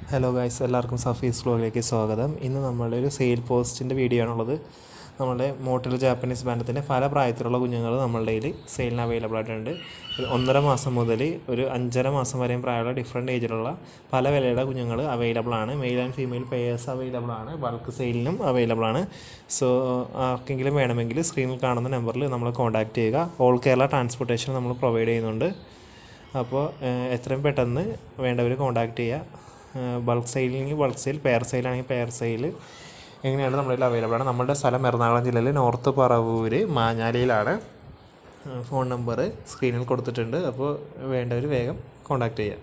Hello guys, എല്ലാവർക്കും സഫീസ് വ്ലോഗിലേക്ക് സ്വാഗതം. ഇന്ന് നമ്മളൊരു സെയിൽ പോസ്റ്റിൻ്റെ വീഡിയോ ആണുള്ളത്. നമ്മുടെ മോട്ടിൽ ജാപ്പനീസ് ബാൻഡത്തിൻ്റെ പല പ്രായത്തിലുള്ള കുഞ്ഞുങ്ങൾ നമ്മളുടെ കയ്യിൽ സെയിലിന് അവൈലബിൾ ആയിട്ടുണ്ട്. ഒരു 1.5 മാസം മുതൽ ഒരു 5.5 മാസം വരെയും പ്രായമുള്ള ഡിഫറെൻറ്റ് ഏജിലുള്ള പല വിലയുടെ കുഞ്ഞുങ്ങൾ അവൈലബിൾ ആണ്. Male and female pairs available ആണ്. ബൾക്ക് സെയിലിനും അവൈലബിൾ ആണ്. സോ ആർക്കെങ്കിലും വേണമെങ്കിൽ സ്ക്രീനിൽ കാണുന്ന നമ്പറിൽ നമ്മൾ കോൺടാക്റ്റ് ചെയ്യുക. ഓൾ കേരള ട്രാൻസ്പോർട്ടേഷൻ നമ്മൾ പ്രൊവൈഡ് ചെയ്യുന്നുണ്ട്. അപ്പോൾ എത്രയും പെട്ടെന്ന് വേണ്ടവർ കോൺടാക്റ്റ് ചെയ്യുക. ബൾക്ക് സെയിലില്ലെങ്കിൽ ബൾക്ക് സെയിൽ, പെയർ സെയിലാണെങ്കിൽ പെയർ സെയിൽ എങ്ങനെയാണ് നമ്മുടെ കയ്യിൽ അവൈലബിൾ ആണ്. നമ്മുടെ സ്ഥലം എറണാകുളം ജില്ലയിൽ നോർത്ത് പറവൂർ മാഞ്ഞാലിയിലാണ്. ഫോൺ നമ്പർ സ്ക്രീനിൽ കൊടുത്തിട്ടുണ്ട്. അപ്പോൾ വേണ്ടവർ വേഗം കോൺടാക്റ്റ് ചെയ്യുക.